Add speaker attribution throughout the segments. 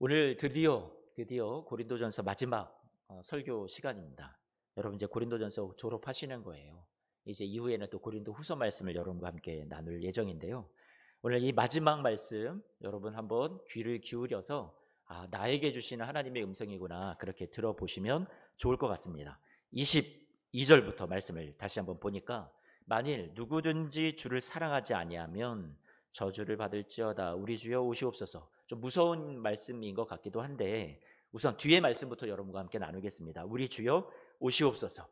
Speaker 1: 오늘 드디어 고린도전서 마지막 설교 시간입니다. 여러분 이제 고린도전서 졸업하시는 거예요. 이제 이후에는 또 고린도후서 말씀을 여러분과 함께 나눌 예정인데요. 오늘 이 마지막 말씀 여러분 한번 귀를 기울여서 나에게 주시는 하나님의 음성이구나 그렇게 들어보시면 좋을 것 같습니다. 22절부터 말씀을 다시 한번 보니까 만일 누구든지 주를 사랑하지 아니하면 저주를 받을지어다. 우리 주여 오시옵소서. 좀 무서운 말씀인 것 같기도 한데 우선 뒤에 말씀부터 여러분과 함께 나누겠습니다. 우리 주여 오시옵소서.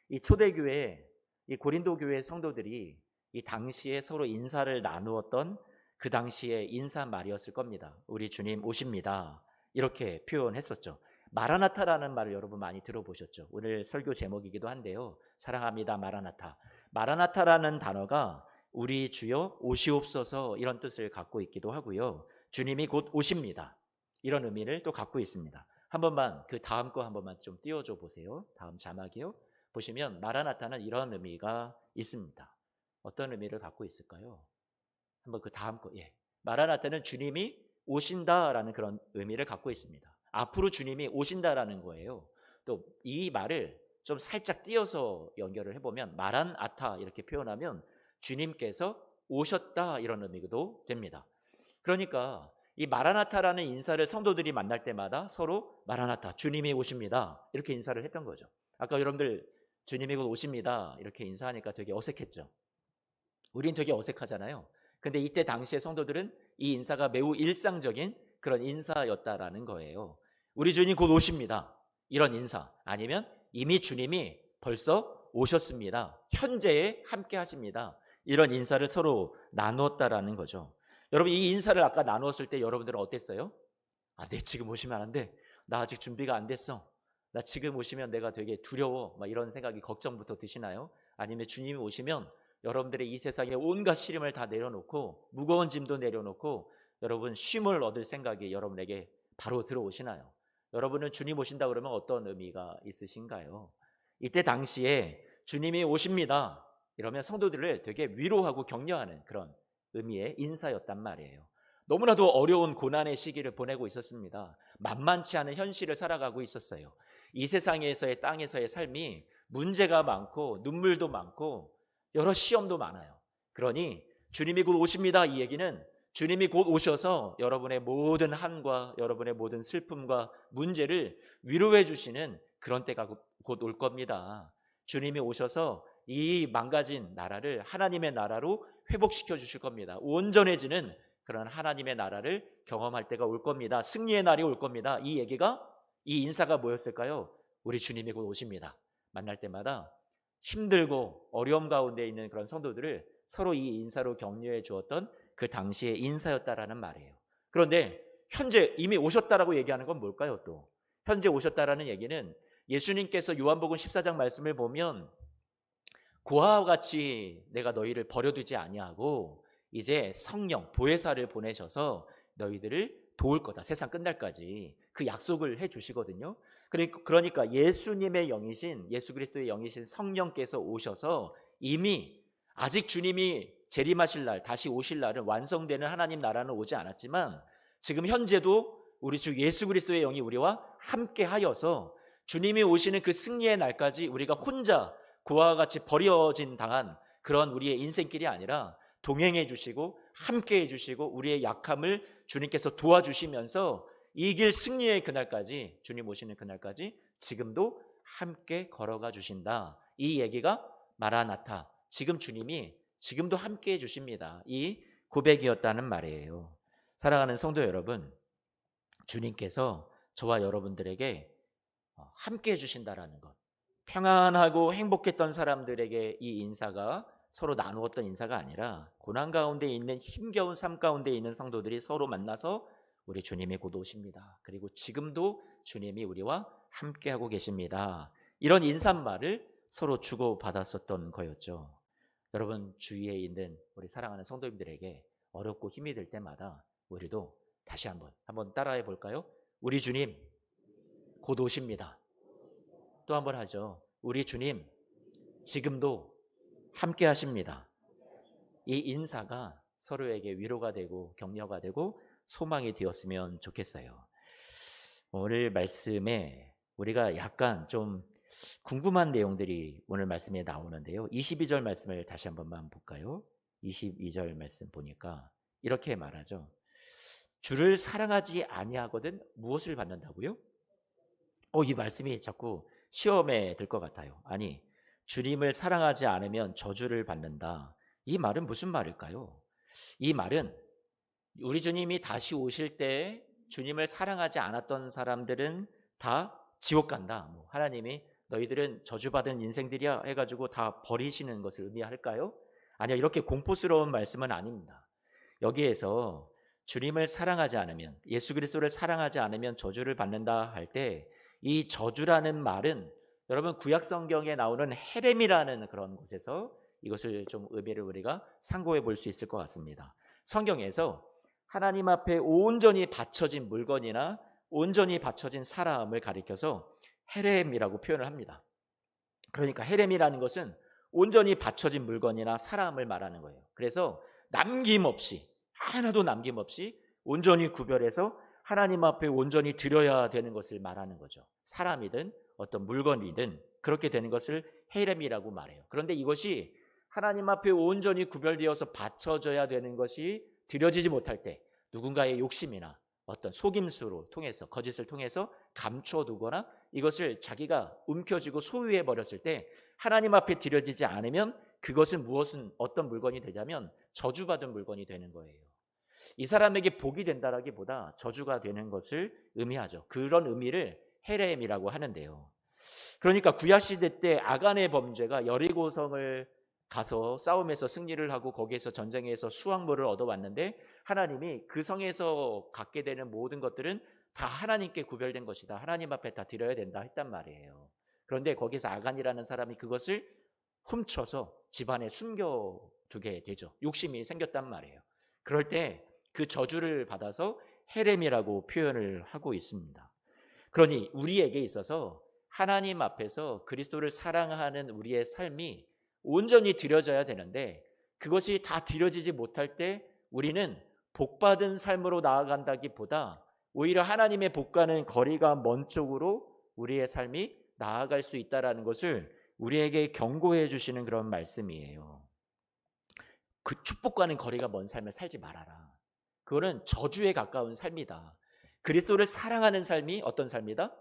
Speaker 1: 이 초대교회, 이 고린도 교회 성도들이 이 당시에 서로 인사를 나누었던 그 당시의 인사말이었을 겁니다. 우리 주님 오십니다. 이렇게 표현했었죠. 마라나타라는 말을 여러분 많이 들어보셨죠. 오늘 설교 제목이기도 한데요. 사랑합니다 마라나타. 마라나타라는 단어가 우리 주여 오시옵소서 이런 뜻을 갖고 있기도 하고요. 주님이 곧 오십니다. 이런 의미를 또 갖고 있습니다. 한 번만 그 다음 거 한 번만 좀 띄워줘 보세요. 다음 자막이요. 보시면 마라나타는 이런 의미가 있습니다. 어떤 의미를 갖고 있을까요? 한번 그 다음 거. 마라나타는 주님이 오신다라는 그런 의미를 갖고 있습니다. 앞으로 주님이 오신다라는 거예요. 또 이 말을 좀 살짝 띄어서 연결을 해보면 마란아타 이렇게 표현하면 주님께서 오셨다 이런 의미도 됩니다. 그러니까 이 마라나타라는 인사를 성도들이 만날 때마다 서로 마라나타 주님이 오십니다 이렇게 인사를 했던 거죠. 아까 여러분들 주님이 곧 오십니다 이렇게 인사하니까 되게 어색했죠. 우린 되게 어색하잖아요. 근데 이때 당시의 성도들은 이 인사가 매우 일상적인 그런 인사였다라는 거예요. 우리 주님 곧 오십니다 이런 인사, 아니면 이미 주님이 벌써 오셨습니다, 현재에 함께 하십니다 이런 인사를 서로 나누었다라는 거죠. 여러분 이 인사를 아까 나누었을 때 여러분들은 어땠어요? 네 지금 오시면 안 돼. 나 아직 준비가 안 됐어. 나 지금 오시면 내가 되게 두려워. 막 이런 생각이 걱정부터 드시나요? 아니면 주님이 오시면 여러분들의 이 세상의 온갖 시름을 다 내려놓고 무거운 짐도 내려놓고 여러분 쉼을 얻을 생각이 여러분에게 바로 들어오시나요? 여러분은 주님 오신다 그러면 어떤 의미가 있으신가요? 이때 당시에 주님이 오십니다 이러면 성도들을 되게 위로하고 격려하는 그런 의미의 인사였단 말이에요. 너무나도 어려운 고난의 시기를 보내고 있었습니다. 만만치 않은 현실을 살아가고 있었어요. 이 세상에서의 땅에서의 삶이 문제가 많고 눈물도 많고 여러 시험도 많아요. 그러니 주님이 곧 오십니다 이 얘기는 주님이 곧 오셔서 여러분의 모든 한과 여러분의 모든 슬픔과 문제를 위로해 주시는 그런 때가 곧 올 겁니다. 주님이 오셔서 이 망가진 나라를 하나님의 나라로 회복시켜 주실 겁니다. 온전해지는 그런 하나님의 나라를 경험할 때가 올 겁니다. 승리의 날이 올 겁니다. 이 얘기가, 이 인사가 뭐였을까요? 우리 주님이 곧 오십니다. 만날 때마다 힘들고 어려움 가운데 있는 그런 성도들을 서로 이 인사로 격려해 주었던 그 당시의 인사였다라는 말이에요. 그런데 현재 이미 오셨다라고 얘기하는 건 뭘까요? 또 현재 오셨다라는 얘기는 예수님께서 요한복음 14장 말씀을 보면 고아와 같이 내가 너희를 버려두지 아니하고 이제 성령 보혜사를 보내셔서 너희들을 도울 거다 세상 끝날까지 그 약속을 해 주시거든요. 그러니까 예수님의 영이신 예수 그리스도의 영이신 성령께서 오셔서 이미 아직 주님이 재림하실 날 다시 오실 날은 완성되는 하나님 나라는 오지 않았지만 지금 현재도 우리 주 예수 그리스도의 영이 우리와 함께 하여서 주님이 오시는 그 승리의 날까지 우리가 혼자 그와 같이 버려진 당한 그런 우리의 인생길이 아니라 동행해 주시고 함께 해 주시고 우리의 약함을 주님께서 도와주시면서 이 길 승리의 그날까지 주님 오시는 그날까지 지금도 함께 걸어가 주신다. 이 얘기가 마라나타 지금 주님이 지금도 함께 해 주십니다. 이 고백이었다는 말이에요. 사랑하는 성도 여러분, 주님께서 저와 여러분들에게 함께 해 주신다라는 것, 평안하고 행복했던 사람들에게 이 인사가 서로 나누었던 인사가 아니라 고난 가운데 있는 힘겨운 삶 가운데 있는 성도들이 서로 만나서 우리 주님이 곧 오십니다. 그리고 지금도 주님이 우리와 함께하고 계십니다. 이런 인사말을 서로 주고받았었던 거였죠. 여러분 주위에 있는 우리 사랑하는 성도님들에게 어렵고 힘이 들 때마다 우리도 다시 한번 따라해 볼까요? 우리 주님 곧 오십니다. 또 한 번 하죠. 우리 주님 지금도 함께 하십니다. 이 인사가 서로에게 위로가 되고 격려가 되고 소망이 되었으면 좋겠어요. 오늘 말씀에 우리가 약간 좀 궁금한 내용들이 오늘 말씀에 나오는데요. 22절 말씀을 다시 한 번만 볼까요? 22절 말씀 보니까 이렇게 말하죠. 주를 사랑하지 아니하거든 무엇을 받는다고요? 이 말씀이 자꾸 시험에 들 것 같아요. 아니, 주님을 사랑하지 않으면 저주를 받는다. 이 말은 무슨 말일까요? 이 말은 우리 주님이 다시 오실 때 주님을 사랑하지 않았던 사람들은 다 지옥 간다. 하나님이 너희들은 저주받은 인생들이야 해가지고 다 버리시는 것을 의미할까요? 아니요, 이렇게 공포스러운 말씀은 아닙니다. 여기에서 주님을 사랑하지 않으면, 예수 그리스도를 사랑하지 않으면 저주를 받는다 할 때 이 저주라는 말은 여러분 구약 성경에 나오는 헤렘이라는 그런 곳에서 이것을 좀 의미를 우리가 상고해 볼 수 있을 것 같습니다. 성경에서 하나님 앞에 온전히 바쳐진 물건이나 온전히 바쳐진 사람을 가리켜서 헤렘이라고 표현을 합니다. 그러니까 헤렘이라는 것은 온전히 바쳐진 물건이나 사람을 말하는 거예요. 그래서 남김없이, 하나도 남김없이 온전히 구별해서 하나님 앞에 온전히 드려야 되는 것을 말하는 거죠. 사람이든 어떤 물건이든 그렇게 되는 것을 헤렘이라고 말해요. 그런데 이것이 하나님 앞에 온전히 구별되어서 바쳐져야 되는 것이 드려지지 못할 때 누군가의 욕심이나 어떤 속임수로 통해서, 거짓을 통해서 감춰두거나 이것을 자기가 움켜쥐고 소유해 버렸을 때 하나님 앞에 드려지지 않으면 그것은 어떤 물건이 되냐면 저주받은 물건이 되는 거예요. 이 사람에게 복이 된다라기보다 저주가 되는 것을 의미하죠. 그런 의미를 헤렘이라고 하는데요. 그러니까 구약 시대 때 아간의 범죄가 여리고성을 가서 싸움에서 승리를 하고 거기에서 전쟁에서 수확물을 얻어왔는데 하나님이 그 성에서 갖게 되는 모든 것들은 다 하나님께 구별된 것이다. 하나님 앞에 다 드려야 된다 했단 말이에요. 그런데 거기서 아간이라는 사람이 그것을 훔쳐서 집안에 숨겨두게 되죠. 욕심이 생겼단 말이에요. 그럴 때 그 저주를 받아서 헤렘이라고 표현을 하고 있습니다. 그러니 우리에게 있어서 하나님 앞에서 그리스도를 사랑하는 우리의 삶이 온전히 드려져야 되는데 그것이 다 드려지지 못할 때 우리는 복받은 삶으로 나아간다기보다 오히려 하나님의 복과는 거리가 먼 쪽으로 우리의 삶이 나아갈 수 있다는 것을 우리에게 경고해 주시는 그런 말씀이에요. 그 축복과는 거리가 먼 삶을 살지 말아라. 그거는 저주에 가까운 삶이다. 그리스도를 사랑하는 삶이 어떤 삶이다?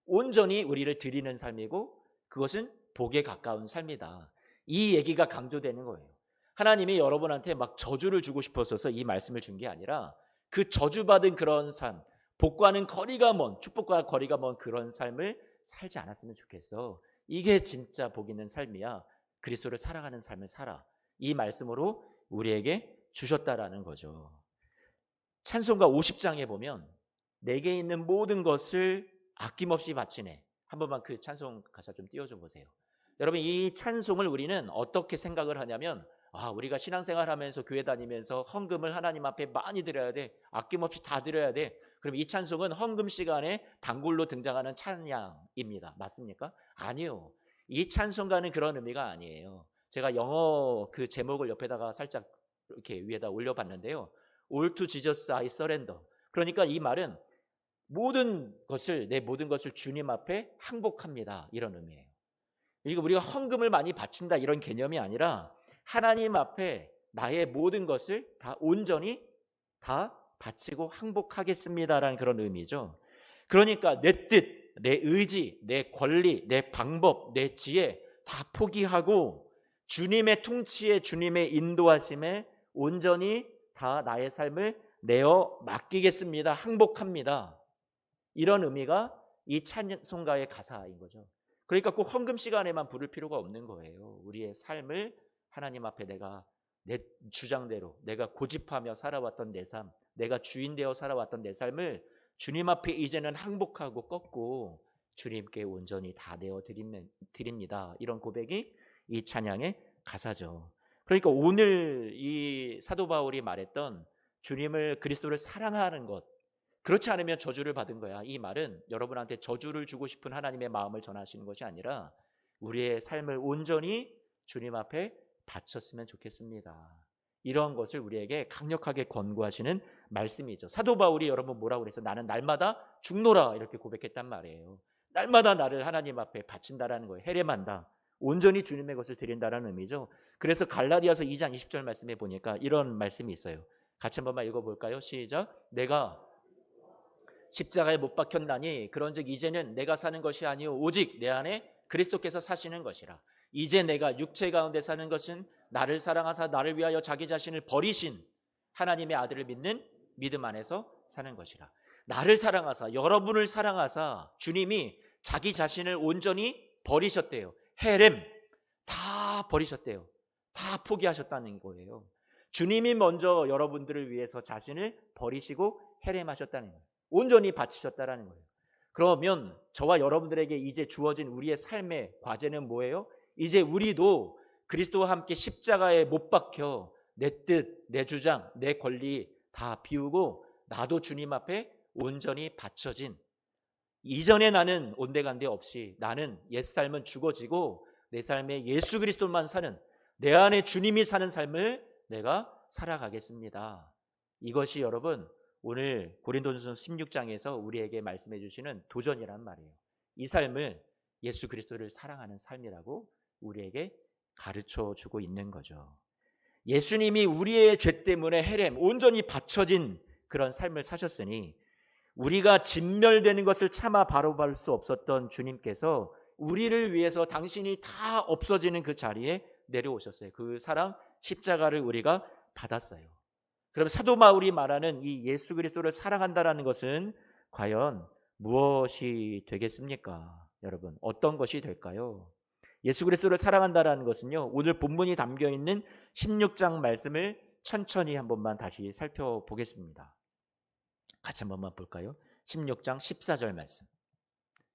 Speaker 1: 온전히 우리를 드리는 삶이고 그것은 복에 가까운 삶이다. 이 얘기가 강조되는 거예요. 하나님이 여러분한테 막 저주를 주고 싶어서 이 말씀을 준 게 아니라 그 저주받은 그런 삶, 복과는 거리가 먼, 축복과 거리가 먼 그런 삶을 살지 않았으면 좋겠어. 이게 진짜 복 있는 삶이야. 그리스도를 사랑하는 삶을 살아. 이 말씀으로 우리에게 주셨다라는 거죠. 찬송가 50장에 보면 내게 있는 모든 것을 아낌없이 바치네. 한 번만 그 찬송 가사 좀 띄워줘 보세요. 여러분 이 찬송을 우리는 어떻게 생각을 하냐면 우리가 신앙생활하면서 교회 다니면서 헌금을 하나님 앞에 많이 드려야 돼. 아낌없이 다 드려야 돼. 그럼 이 찬송은 헌금 시간에 단골로 등장하는 찬양입니다. 맞습니까? 아니요. 이 찬송가는 그런 의미가 아니에요. 제가 영어 그 제목을 옆에다가 살짝 이렇게 위에다 올려봤는데요. All to Jesus I surrender. 그러니까 이 말은 내 모든 것을 주님 앞에 항복합니다. 이런 의미예요. 이거 우리가 헌금을 많이 바친다 이런 개념이 아니라 하나님 앞에 나의 모든 것을 다 온전히 다 바치고 항복하겠습니다라는 그런 의미죠. 그러니까 내 뜻, 내 의지, 내 권리, 내 방법, 내 지혜 다 포기하고 주님의 통치에 주님의 인도하심에 온전히 다 나의 삶을 내어 맡기겠습니다. 항복합니다. 이런 의미가 이 찬송가의 가사인 거죠. 그러니까 꼭 헌금 시간에만 부를 필요가 없는 거예요. 우리의 삶을 하나님 앞에 내 주장대로 내가 고집하며 살아왔던 내 삶, 내가 주인 되어 살아왔던 내 삶을 주님 앞에 이제는 항복하고 꺾고 주님께 온전히 다 내어 드립니다. 이런 고백이 이 찬양의 가사죠. 그러니까 오늘 이 사도 바울이 말했던 주님을 그리스도를 사랑하는 것, 그렇지 않으면 저주를 받은 거야. 이 말은 여러분한테 저주를 주고 싶은 하나님의 마음을 전하시는 것이 아니라 우리의 삶을 온전히 주님 앞에 바쳤으면 좋겠습니다. 이런 것을 우리에게 강력하게 권고하시는 말씀이죠. 사도 바울이 여러분 뭐라고 그래서 나는 날마다 죽노라 이렇게 고백했단 말이에요. 날마다 나를 하나님 앞에 바친다라는 거예요. 헤렘한다. 온전히 주님의 것을 드린다라는 의미죠. 그래서 갈라디아서 2장 20절 말씀에 보니까 이런 말씀이 있어요. 같이 한 번만 읽어볼까요? 시작. 내가 십자가에 못 박혔나니 그런즉 이제는 내가 사는 것이 아니요 오직 내 안에 그리스도께서 사시는 것이라. 이제 내가 육체 가운데 사는 것은 나를 사랑하사 나를 위하여 자기 자신을 버리신 하나님의 아들을 믿는 믿음 안에서 사는 것이라. 나를 사랑하사, 여러분을 사랑하사 주님이 자기 자신을 온전히 버리셨대요. 헤렘 다 버리셨대요. 다 포기하셨다는 거예요. 주님이 먼저 여러분들을 위해서 자신을 버리시고 헤렘하셨다는 거예요. 온전히 바치셨다라는 거예요. 그러면 저와 여러분들에게 이제 주어진 우리의 삶의 과제는 뭐예요? 이제 우리도 그리스도와 함께 십자가에 못 박혀 내 뜻, 내 주장, 내 권리 다 비우고 나도 주님 앞에 온전히 바쳐진, 이전에 나는 온데간데 없이 나는 옛삶은 죽어지고 내 삶에 예수 그리스도만 사는, 내 안에 주님이 사는 삶을 내가 살아가겠습니다. 이것이 여러분 오늘 고린도전서 16장에서 우리에게 말씀해 주시는 도전이란 말이에요. 이 삶을 예수 그리스도를 사랑하는 삶이라고 우리에게 가르쳐 주고 있는 거죠. 예수님이 우리의 죄 때문에 헤렘 온전히 바쳐진 그런 삶을 사셨으니 우리가 진멸되는 것을 참아 바로볼 수 없었던 주님께서 우리를 위해서 당신이 다 없어지는 그 자리에 내려오셨어요. 그 사랑 십자가를 우리가 받았어요. 그럼 사도 바울이 말하는 이 예수 그리스도를 사랑한다라는 것은 과연 무엇이 되겠습니까? 여러분 어떤 것이 될까요? 예수 그리스도를 사랑한다라는 것은요, 오늘 본문이 담겨있는 16장 말씀을 천천히 한 번만 다시 살펴보겠습니다. 같이 한 번만 볼까요? 16장 14절 말씀.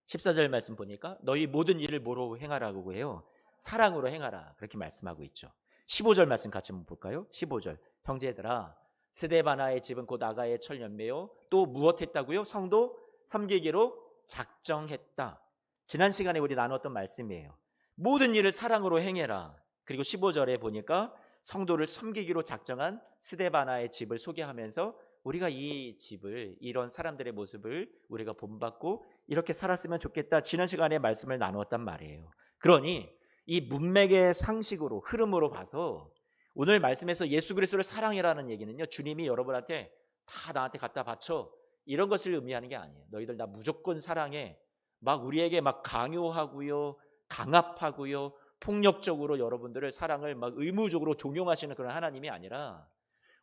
Speaker 1: 14절 말씀 보니까 너희 모든 일을 뭐로 행하라고 해요? 사랑으로 행하라 그렇게 말씀하고 있죠. 15절 말씀 같이 한번 볼까요? 15절 형제들아 스데바나의 집은 곧 아가의 철연매요 또 무엇했다고요? 성도 섬기기로 작정했다. 지난 시간에 우리 나눴던 말씀이에요. 모든 일을 사랑으로 행해라. 그리고 15절에 보니까 성도를 섬기기로 작정한 스데바나의 집을 소개하면서 우리가 이 집을, 이런 사람들의 모습을 우리가 본받고 이렇게 살았으면 좋겠다. 지난 시간에 말씀을 나누었단 말이에요. 그러니 이 문맥의 상식으로 흐름으로 봐서 오늘 말씀에서 예수 그리스도를 사랑해라는 얘기는요, 주님이 여러분한테 다 나한테 갖다 바쳐 이런 것을 의미하는 게 아니에요. 너희들 나 무조건 사랑해 막 우리에게 막 강요하고요, 강압하고요, 폭력적으로 여러분들을 사랑을 막 의무적으로 종용하시는 그런 하나님이 아니라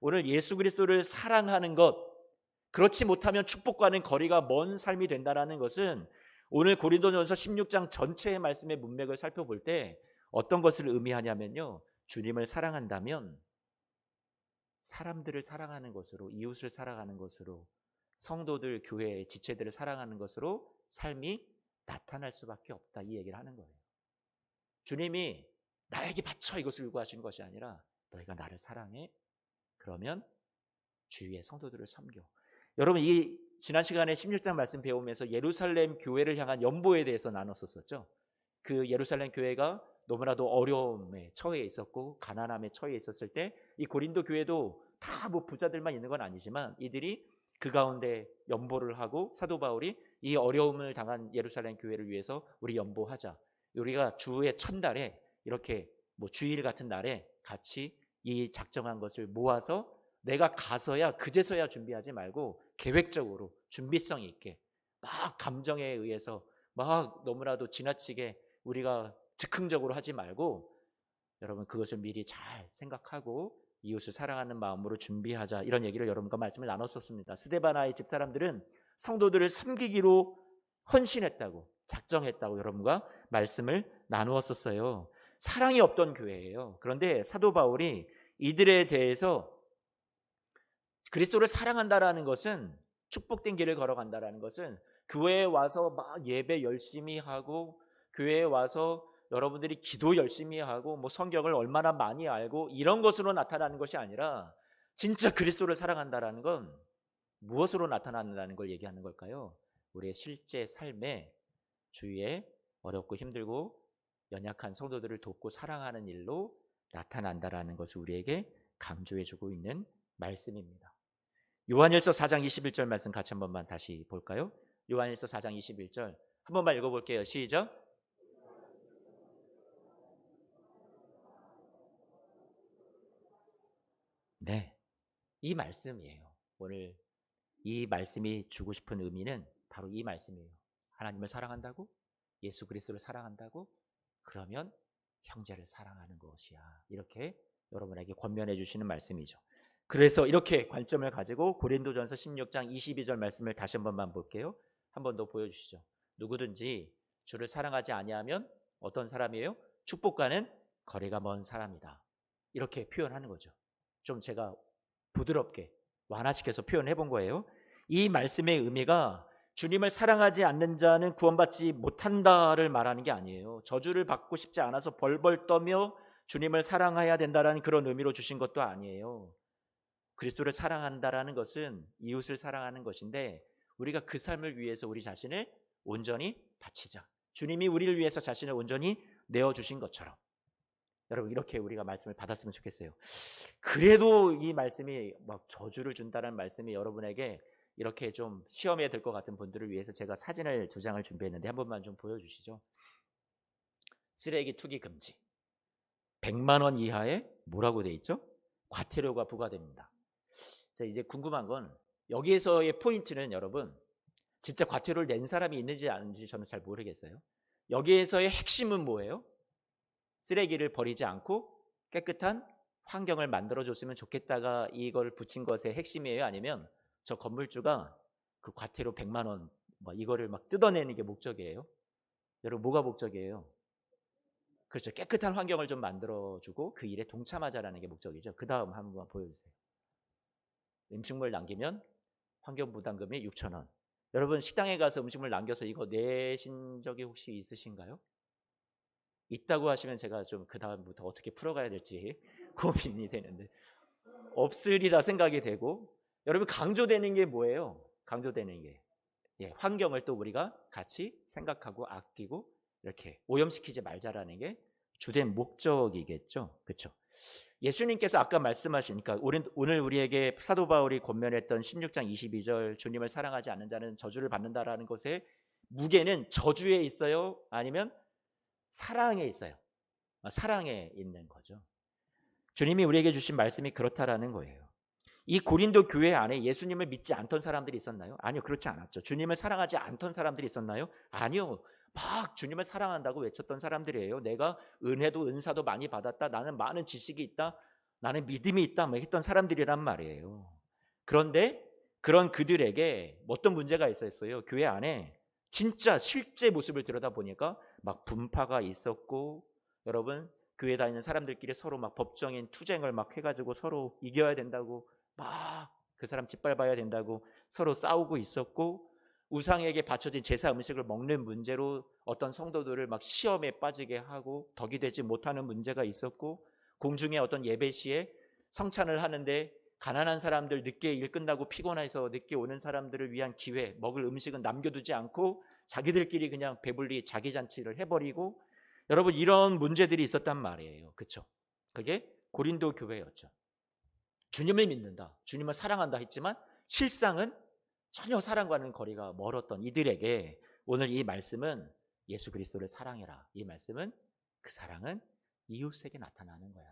Speaker 1: 오늘 예수 그리스도를 사랑하는 것, 그렇지 못하면 축복과는 거리가 먼 삶이 된다는 것은 오늘 고린도전서 16장 전체의 말씀의 문맥을 살펴볼 때 어떤 것을 의미하냐면요, 주님을 사랑한다면 사람들을 사랑하는 것으로, 이웃을 사랑하는 것으로, 성도들, 교회, 지체들을 사랑하는 것으로 삶이 나타날 수밖에 없다, 이 얘기를 하는 거예요. 주님이 나에게 바쳐 이것을 요구하시는 것이 아니라 너희가 나를 사랑해? 그러면 주위의 성도들을 섬겨. 여러분 이 지난 시간에 16장 말씀 배우면서 예루살렘 교회를 향한 연보에 대해서 나눴었죠. 그 예루살렘 교회가 너무나도 어려움에 처해 있었고 가난함에 처해 있었을 때 이 고린도 교회도 다 뭐 부자들만 있는 건 아니지만 이들이 그 가운데 연보를 하고 사도 바울이 이 어려움을 당한 예루살렘 교회를 위해서 우리 연보하자. 우리가 주의 첫날에 이렇게 뭐 주일 같은 날에 같이 이 작정한 것을 모아서 내가 가서야 그제서야 준비하지 말고 계획적으로 준비성 있게 막 감정에 의해서 막 너무나도 지나치게 우리가 즉흥적으로 하지 말고 여러분 그것을 미리 잘 생각하고 이웃을 사랑하는 마음으로 준비하자, 이런 얘기를 여러분과 말씀을 나눴었습니다. 스데바나의 집사람들은 성도들을 섬기기로 헌신했다고, 작정했다고 여러분과 말씀을 나누었었어요. 사랑이 없던 교회예요. 그런데 사도 바울이 이들에 대해서 그리스도를 사랑한다라는 것은, 축복된 길을 걸어간다라는 것은 교회에 와서 막 예배 열심히 하고 교회에 와서 여러분들이 기도 열심히 하고 뭐 성경을 얼마나 많이 알고 이런 것으로 나타나는 것이 아니라 진짜 그리스도를 사랑한다라는 건 무엇으로 나타난다는 걸 얘기하는 걸까요? 우리의 실제 삶에 주위에 어렵고 힘들고 연약한 성도들을 돕고 사랑하는 일로 나타난다라는 것을 우리에게 강조해주고 있는 말씀입니다. 요한일서 4장 21절 말씀 같이 한 번만 다시 볼까요? 요한일서 4장 21절 한 번만 읽어볼게요. 시작. 네, 이 말씀이에요. 오늘 이 말씀이 주고 싶은 의미는 바로 이 말씀이에요. 하나님을 사랑한다고? 예수 그리스도를 사랑한다고? 그러면 형제를 사랑하는 것이야. 이렇게 여러분에게 권면해 주시는 말씀이죠. 그래서 이렇게 관점을 가지고 고린도전서 16장 22절 말씀을 다시 한 번만 볼게요. 한 번 더 보여주시죠. 누구든지 주를 사랑하지 아니하면 어떤 사람이에요? 축복과는 거리가 먼 사람이다. 이렇게 표현하는 거죠. 좀 제가 부드럽게 완화시켜서 표현해 본 거예요. 이 말씀의 의미가 주님을 사랑하지 않는 자는 구원받지 못한다를 말하는 게 아니에요. 저주를 받고 싶지 않아서 벌벌 떠며 주님을 사랑해야 된다라는 그런 의미로 주신 것도 아니에요. 그리스도를 사랑한다라는 것은 이웃을 사랑하는 것인데 우리가 그 삶을 위해서 우리 자신을 온전히 바치자. 주님이 우리를 위해서 자신을 온전히 내어주신 것처럼 여러분 이렇게 우리가 말씀을 받았으면 좋겠어요. 그래도 이 말씀이 막 저주를 준다는 말씀이 여러분에게 이렇게 좀 시험에 들 것 같은 분들을 위해서 제가 사진을 2장을 준비했는데 한 번만 좀 보여주시죠. 쓰레기 투기 금지. 100만 원 이하에 뭐라고 돼 있죠? 과태료가 부과됩니다. 자, 이제 궁금한 건 여기에서의 포인트는 여러분 진짜 과태료를 낸 사람이 있는지 아닌지 저는 잘 모르겠어요. 여기에서의 핵심은 뭐예요? 쓰레기를 버리지 않고 깨끗한 환경을 만들어줬으면 좋겠다가 이걸 붙인 것의 핵심이에요? 아니면 저 건물주가 그 과태료 100만 원 이거를 막 뜯어내는 게 목적이에요? 여러분 뭐가 목적이에요? 그렇죠. 깨끗한 환경을 좀 만들어주고 그 일에 동참하자라는 게 목적이죠. 그 다음 한번 보여주세요. 음식물 남기면 환경부담금이 6,000원. 여러분 식당에 가서 음식물 남겨서 이거 내신 적이 혹시 있으신가요? 있다고 하시면 제가 좀 그 다음부터 어떻게 풀어가야 될지 고민이 되는데 없으리라 생각이 되고 여러분 강조되는 게 뭐예요? 강조되는 게 환경을 또 우리가 같이 생각하고 아끼고 이렇게 오염시키지 말자라는 게 주된 목적이겠죠. 그렇죠? 예수님께서 아까 말씀하시니까 오늘 우리에게 사도 바울이 권면했던 16장 22절 주님을 사랑하지 않는 자는 저주를 받는다라는 것의 무게는 저주에 있어요? 아니면 사랑에 있어요? 사랑에 있는 거죠. 주님이 우리에게 주신 말씀이 그렇다라는 거예요. 이 고린도 교회 안에 예수님을 믿지 않던 사람들이 있었나요? 아니요, 그렇지 않았죠. 주님을 사랑하지 않던 사람들이 있었나요? 아니요. 막 주님을 사랑한다고 외쳤던 사람들이에요. 내가 은혜도 은사도 많이 받았다. 나는 많은 지식이 있다. 나는 믿음이 있다. 뭐 했던 사람들이란 말이에요. 그런데 그런 그들에게 어떤 문제가 있었어요? 교회 안에 진짜 실제 모습을 들여다보니까 막 분파가 있었고 여러분 교회 다니는 사람들끼리 서로 막 법정인 투쟁을 막 해가지고 서로 이겨야 된다고 막 그 사람 짓밟아야 된다고 서로 싸우고 있었고 우상에게 바쳐진 제사 음식을 먹는 문제로 어떤 성도들을 막 시험에 빠지게 하고 덕이 되지 못하는 문제가 있었고 공중에 어떤 예배 시에 성찬을 하는데 가난한 사람들 늦게 일 끝나고 피곤해서 늦게 오는 사람들을 위한 기회 먹을 음식은 남겨두지 않고 자기들끼리 그냥 배불리 자기 잔치를 해버리고 여러분 이런 문제들이 있었단 말이에요. 그렇죠? 그게 고린도 교회였죠. 주님을 믿는다, 주님을 사랑한다 했지만 실상은 전혀 사랑과는 거리가 멀었던 이들에게 오늘 이 말씀은 예수 그리스도를 사랑해라. 이 말씀은 그 사랑은 이웃에게 나타나는 거야.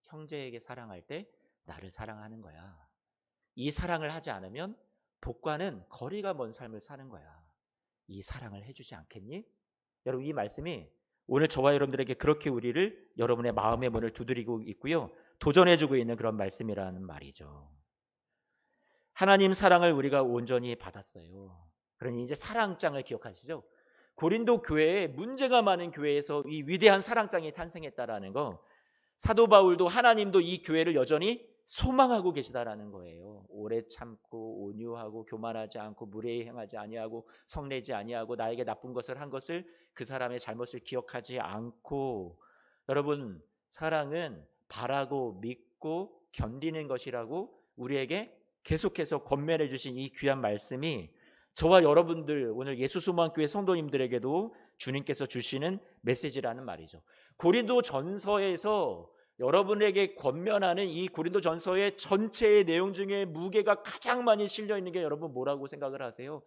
Speaker 1: 형제에게 사랑할 때 나를 사랑하는 거야. 이 사랑을 하지 않으면 복과는 거리가 먼 삶을 사는 거야. 이 사랑을 해주지 않겠니? 여러분 이 말씀이 오늘 저와 여러분들에게 그렇게 우리를 여러분의 마음의 문을 두드리고 있고요. 도전해주고 있는 그런 말씀이라는 말이죠. 하나님 사랑을 우리가 온전히 받았어요. 그러니 이제 사랑장을 기억하시죠? 고린도 교회에 문제가 많은 교회에서 이 위대한 사랑장이 탄생했다라는 거 사도 바울도 하나님도 이 교회를 여전히 소망하고 계시다라는 거예요. 오래 참고 온유하고 교만하지 않고 무례히 행하지 아니하고 성내지 아니하고 나에게 나쁜 것을 한 것을 그 사람의 잘못을 기억하지 않고 여러분 사랑은 바라고 믿고 견디는 것이라고 우리에게 계속해서 권면해 주신 이 귀한 말씀이 저와 여러분들 오늘 예수소망교회 성도님들에게도 주님께서 주시는 메시지라는 말이죠. 고린도 전서에서 여러분에게 권면하는 이 고린도전서의 전체의 내용 중에 무게가 가장 많이 실려 있는 게 여러분 뭐라고 생각을 하세요?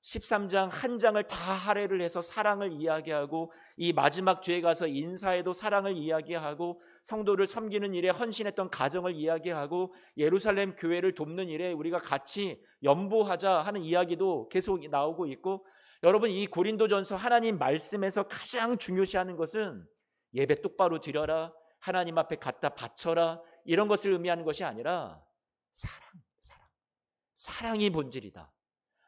Speaker 1: 13장 한 장을 다 할애를 해서 사랑을 이야기하고 이 마지막 뒤에 가서 인사에도 사랑을 이야기하고 성도를 섬기는 일에 헌신했던 가정을 이야기하고 예루살렘 교회를 돕는 일에 우리가 같이 연보하자 하는 이야기도 계속 나오고 있고, 여러분 이 고린도전서 하나님 말씀에서 가장 중요시하는 것은 예배 똑바로 드려라, 하나님 앞에 갖다 바쳐라, 이런 것을 의미하는 것이 아니라 사랑이 본질이다.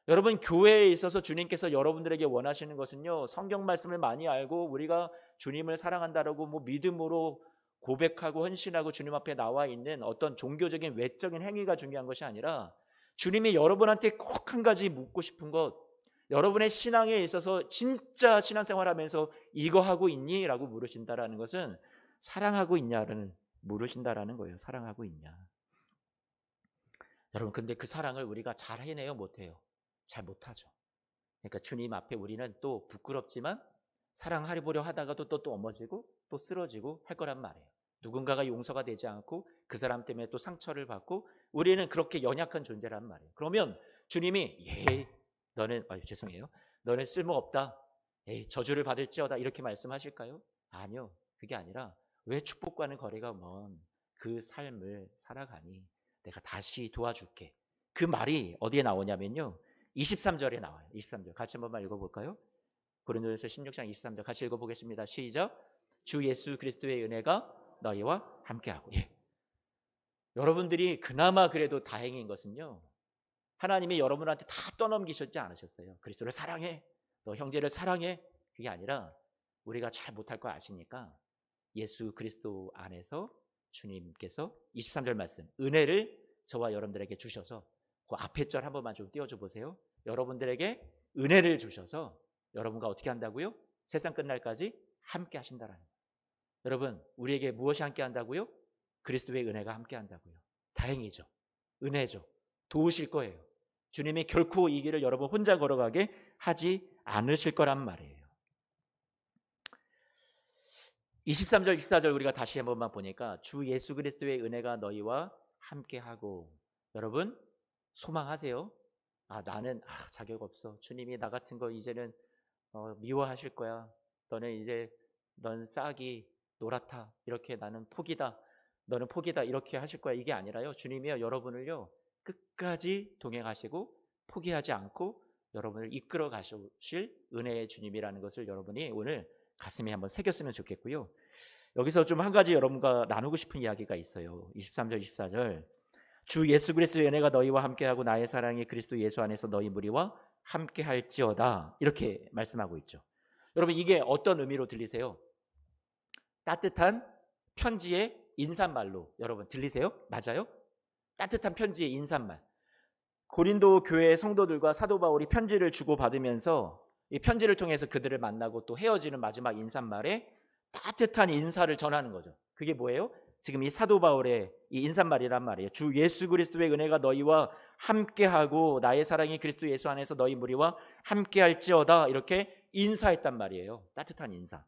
Speaker 1: 여러분 교회에 있어서 주님께서 여러분들에게 원하시는 것은요, 성경 말씀을 많이 알고 우리가 주님을 사랑한다라고 뭐 믿음으로 고백하고 헌신하고 주님 앞에 나와 있는 어떤 종교적인 외적인 행위가 중요한 것이 아니라, 주님이 여러분한테 꼭 한 가지 묻고 싶은 것, 여러분의 신앙에 있어서 진짜 신앙생활하면서 이거 하고 있니? 라고 물으신다라는 것은 사랑하고 있냐를 물으신다라는 거예요. 사랑하고 있냐. 여러분 근데 그 사랑을 우리가 잘 해내요, 못해요? 잘 못하죠. 그러니까 주님 앞에 우리는 또 부끄럽지만 사랑하려고 하다가도 또 넘어지고 또 쓰러지고 할 거란 말이에요. 누군가가 용서가 되지 않고 그 사람 때문에 또 상처를 받고 우리는 그렇게 연약한 존재란 말이에요. 그러면 주님이 너는 죄송해요, 너는 쓸모없다, 저주를 받을지어다 이렇게 말씀하실까요? 아니요. 그게 아니라 왜 축복과는 거리가 먼 그 삶을 살아가니 내가 다시 도와줄게. 그 말이 어디에 나오냐면요, 23절에 나와요. 23절 같이 한 번만 읽어볼까요? 고린도전서 16장 23절 같이 읽어보겠습니다. 시작. 주 예수 그리스도의 은혜가 너희와 함께하고. 여러분들이 그나마 그래도 다행인 것은요, 하나님이 여러분한테 다 떠넘기셨지 않으셨어요. 그리스도를 사랑해, 너 형제를 사랑해. 그게 아니라 우리가 잘 못할 거 아시니까 예수 그리스도 안에서 주님께서 23절 말씀, 은혜를 저와 여러분들에게 주셔서, 그 앞에 절 한 번만 좀 띄워줘 보세요. 여러분들에게 은혜를 주셔서 여러분과 어떻게 한다고요? 세상 끝날까지 함께 하신다라는 거예요. 여러분 우리에게 무엇이 함께 한다고요? 그리스도의 은혜가 함께 한다고요. 다행이죠. 은혜죠. 도우실 거예요. 주님이 결코 이 길을 여러분 혼자 걸어가게 하지 않으실 거란 말이에요. 23절 24절 우리가 다시 한 번만 보니까 주 예수 그리스도의 은혜가 너희와 함께하고. 여러분 소망하세요? 나는 자격 없어. 주님이 나 같은 거 이제는 미워하실 거야. 넌 싹이 노랗다. 이렇게 나는 포기다. 너는 포기다. 이렇게 하실 거야. 이게 아니라요, 주님이요 여러분을요 끝까지 동행하시고 포기하지 않고 여러분을 이끌어 가실 은혜의 주님이라는 것을 여러분이 오늘 가슴에 한번 새겼으면 좋겠고요. 여기서 좀 한 가지 여러분과 나누고 싶은 이야기가 있어요. 23절 24절 주 예수 그리스도의 은혜가 너희와 함께하고 나의 사랑이 그리스도 예수 안에서 너희 무리와 함께할지어다, 이렇게 말씀하고 있죠. 여러분 이게 어떤 의미로 들리세요? 따뜻한 편지의 인사말로 여러분 들리세요? 맞아요? 따뜻한 편지의 인사말. 고린도 교회의 성도들과 사도 바울이 편지를 주고받으면서 이 편지를 통해서 그들을 만나고 또 헤어지는 마지막 인사말에 따뜻한 인사를 전하는 거죠. 그게 뭐예요? 지금 이 사도 바울의 이 인사말이란 말이에요. 주 예수 그리스도의 은혜가 너희와 함께하고 나의 사랑이 그리스도 예수 안에서 너희 무리와 함께할지어다, 이렇게 인사했단 말이에요. 따뜻한 인사.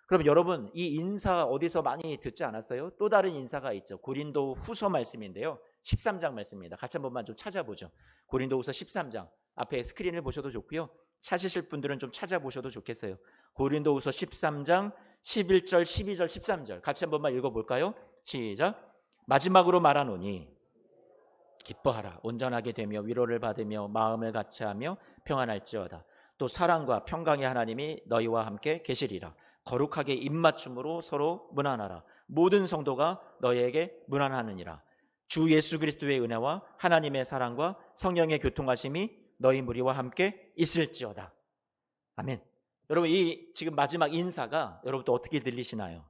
Speaker 1: 그럼 여러분 이 인사 어디서 많이 듣지 않았어요? 또 다른 인사가 있죠. 고린도 후서 말씀인데요, 13장 말씀입니다. 같이 한 번만 좀 찾아보죠. 고린도 후서 13장 앞에 스크린을 보셔도 좋고요, 찾으실 분들은 좀 찾아보셔도 좋겠어요. 고린도 후서 13장 11절 12절 13절 같이 한 번만 읽어볼까요? 시작. 마지막으로 말하노니 기뻐하라. 온전하게 되며 위로를 받으며 마음을 같이하며 평안할지어다. 또 사랑과 평강의 하나님이 너희와 함께 계시리라. 거룩하게 입맞춤으로 서로 문안하라. 모든 성도가 너희에게 문안하느니라. 주 예수 그리스도의 은혜와 하나님의 사랑과 성령의 교통하심이 너희 무리와 함께 있을지어다. 아멘. 여러분 이 지금 마지막 인사가 여러분 또 어떻게 들리시나요?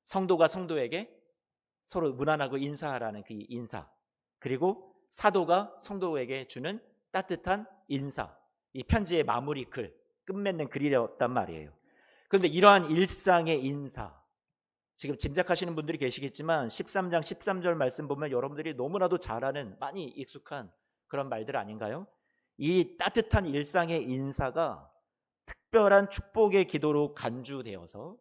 Speaker 1: 성도가 성도에게 서로 문안하고 인사하라는 그 인사, 그리고 사도가 성도에게 주는 따뜻한 인사, 이 편지의 마무리 글, 끝맺는 글이었단 말이에요. 그런데 이러한 일상의 인사, 지금 짐작하시는 분들이 계시겠지만 13장 13절 말씀 보면 여러분들이 너무나도 잘 아는, 많이 익숙한 그런 말들 아닌가요? 이 따뜻한 일상의 인사가 특별한 축복의 기도로 간주되어서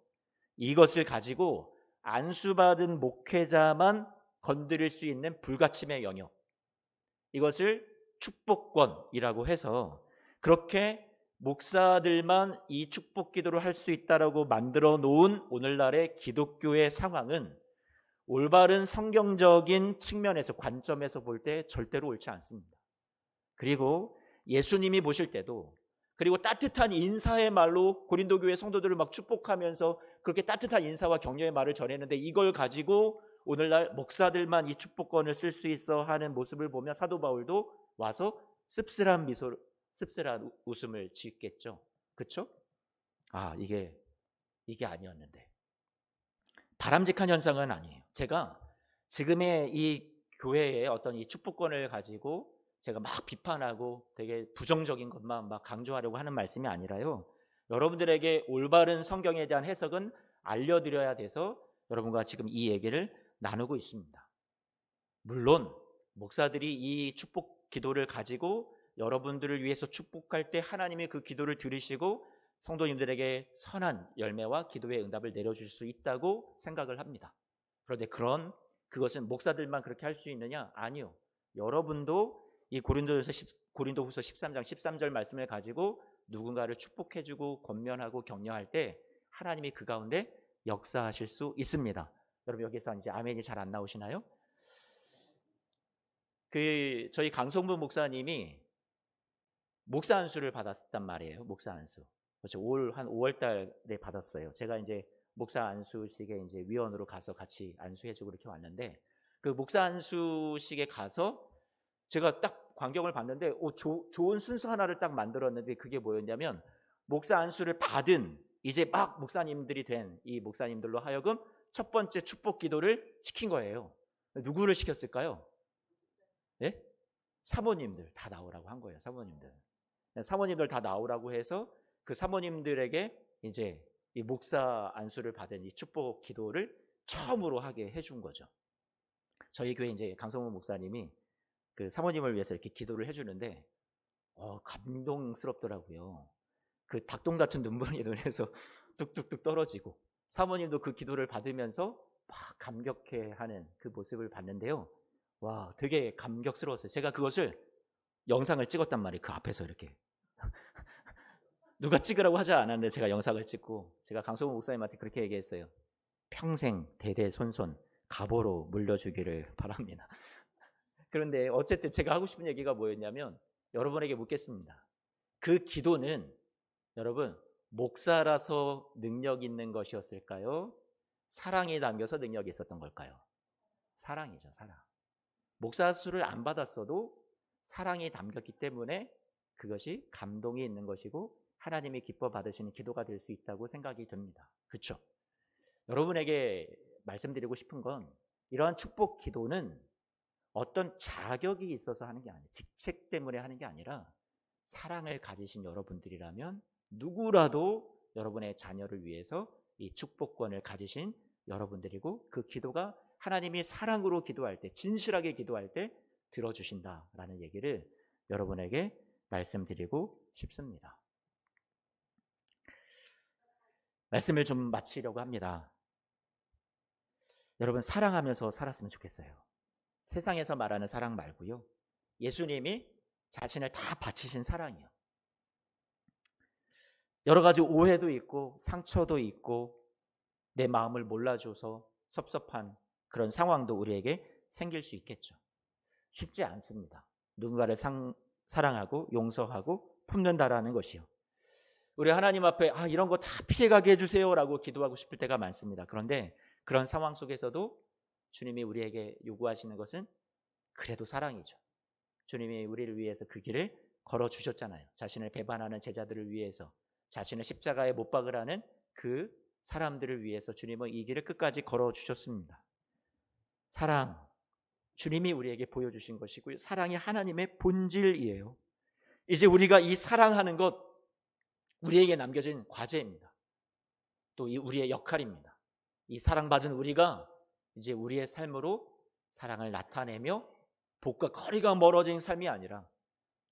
Speaker 1: 이것을 가지고 안수받은 목회자만 건드릴 수 있는 불가침의 영역, 이것을 축복권이라고 해서 그렇게 목사들만 이 축복 기도를 할 수 있다라고 만들어 놓은 오늘날의 기독교의 상황은 올바른 성경적인 측면에서 관점에서 볼 때 절대로 옳지 않습니다. 그리고 예수님이 보실 때도, 그리고 따뜻한 인사의 말로 고린도 교회 성도들을 막 축복하면서 그렇게 따뜻한 인사와 격려의 말을 전했는데, 이걸 가지고 오늘날 목사들만 이 축복권을 쓸 수 있어 하는 모습을 보면 사도 바울도 와서 씁쓸한 웃음을 짓겠죠. 그렇죠? 이게 아니었는데, 바람직한 현상은 아니에요. 제가 지금의 이 교회의 어떤 이 축복권을 가지고 제가 막 비판하고 되게 부정적인 것만 막 강조하려고 하는 말씀이 아니라요, 여러분들에게 올바른 성경에 대한 해석은 알려드려야 돼서 여러분과 지금 이 얘기를 나누고 있습니다. 물론 목사들이 이 축복 기도를 가지고 여러분들을 위해서 축복할 때 하나님이 그 기도를 들으시고 성도님들에게 선한 열매와 기도의 응답을 내려줄 수 있다고 생각을 합니다. 그런데 그것은 목사들만 그렇게 할 수 있느냐? 아니요. 여러분도 이 고린도후서 13장 13절 말씀을 가지고 누군가를 축복해주고 권면하고 격려할 때 하나님이 그 가운데 역사하실 수 있습니다. 여러분, 여기서 이제 아멘이 잘 안 나오시나요? 저희 강성부 목사님이 목사 안수를 받았단 말이에요. 목사 안수. 그렇죠. 한 5월 달에 받았어요. 제가 이제 목사 안수식에 이제 위원으로 가서 같이 안수해주고 이렇게 왔는데, 그 목사 안수식에 가서 제가 딱 광경을 봤는데, 좋은 순서 하나를 딱 만들었는데, 그게 뭐였냐면 목사 안수를 받은 이제 막 목사님들이 된 이 목사님들로 하여금 첫 번째 축복 기도를 시킨 거예요. 누구를 시켰을까요? 네? 사모님들 다 나오라고 한 거예요. 사모님들 다 나오라고 해서 그 사모님들에게 이제 이 목사 안수를 받은 이 축복 기도를 처음으로 하게 해준 거죠. 저희 교회 이제 강성훈 목사님이 그 사모님을 위해서 이렇게 기도를 해주는데 감동스럽더라고요. 그 닭똥 같은 눈물이 눈에서 뚝뚝뚝 떨어지고, 사모님도 그 기도를 받으면서 막 감격해하는 그 모습을 봤는데요. 와, 되게 감격스러웠어요. 제가 그것을 영상을 찍었단 말이에요. 그 앞에서 이렇게 누가 찍으라고 하지 않았는데 제가 영상을 찍고, 제가 강성호 목사님한테 그렇게 얘기했어요. 평생 대대손손 가보로 물려주기를 바랍니다. 그런데 어쨌든 제가 하고 싶은 얘기가 뭐였냐면, 여러분에게 묻겠습니다. 그 기도는 여러분 목사라서 능력 있는 것이었을까요? 사랑이 담겨서 능력이 있었던 걸까요? 사랑이죠, 사랑. 목사 수를 안 받았어도 사랑이 담겼기 때문에 그것이 감동이 있는 것이고 하나님이 기뻐 받으시는 기도가 될 수 있다고 생각이 듭니다. 그렇죠? 여러분에게 말씀드리고 싶은 건, 이러한 축복 기도는 어떤 자격이 있어서 하는 게 아니에요. 직책 때문에 하는 게 아니라 사랑을 가지신 여러분들이라면 누구라도 여러분의 자녀를 위해서 이 축복권을 가지신 여러분들이고, 그 기도가 하나님이 사랑으로 기도할 때, 진실하게 기도할 때 들어주신다라는 얘기를 여러분에게 말씀드리고 싶습니다. 말씀을 좀 마치려고 합니다. 여러분, 사랑하면서 살았으면 좋겠어요. 세상에서 말하는 사랑 말고요, 예수님이 자신을 다 바치신 사랑이요. 여러 가지 오해도 있고 상처도 있고 내 마음을 몰라줘서 섭섭한 그런 상황도 우리에게 생길 수 있겠죠. 쉽지 않습니다. 누군가를 사랑하고 용서하고 품는다라는 것이요. 우리 하나님 앞에 이런 거 다 피해가게 해주세요라고 기도하고 싶을 때가 많습니다. 그런데 그런 상황 속에서도 주님이 우리에게 요구하시는 것은 그래도 사랑이죠. 주님이 우리를 위해서 그 길을 걸어주셨잖아요. 자신을 배반하는 제자들을 위해서, 자신을 십자가에 못 박으라는 그 사람들을 위해서 주님은 이 길을 끝까지 걸어주셨습니다. 사랑, 주님이 우리에게 보여주신 것이고요. 사랑이 하나님의 본질이에요. 이제 우리가 이 사랑하는 것, 우리에게 남겨진 과제입니다. 또 이 우리의 역할입니다. 이 사랑받은 우리가 이제 우리의 삶으로 사랑을 나타내며 복과 거리가 멀어진 삶이 아니라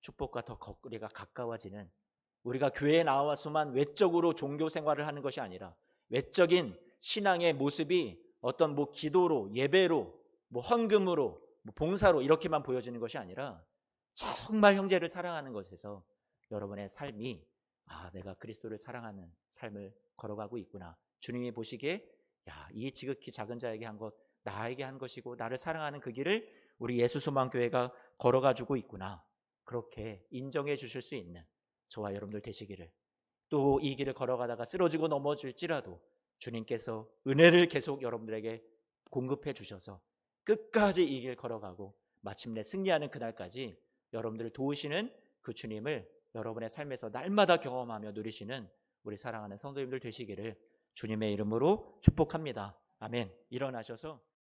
Speaker 1: 축복과 더 거리가 가까워지는, 우리가 교회에 나와서만 외적으로 종교 생활을 하는 것이 아니라 외적인 신앙의 모습이 어떤 뭐 기도로, 예배로, 뭐 헌금으로, 뭐 봉사로 이렇게만 보여지는 것이 아니라 정말 형제를 사랑하는 것에서 여러분의 삶이 내가 그리스도를 사랑하는 삶을 걸어가고 있구나. 주님이 보시기에 이 지극히 작은 자에게 한 것 나에게 한 것이고 나를 사랑하는 그 길을 우리 예수소망교회가 걸어가지고 있구나. 그렇게 인정해 주실 수 있는 저와 여러분들 되시기를, 또 이 길을 걸어가다가 쓰러지고 넘어질지라도 주님께서 은혜를 계속 여러분들에게 공급해 주셔서 끝까지 이 길 걸어가고 마침내 승리하는 그날까지 여러분들을 도우시는 그 주님을 여러분의 삶에서 날마다 경험하며 누리시는 우리 사랑하는 성도님들 되시기를 주님의 이름으로 축복합니다. 아멘. 일어나셔서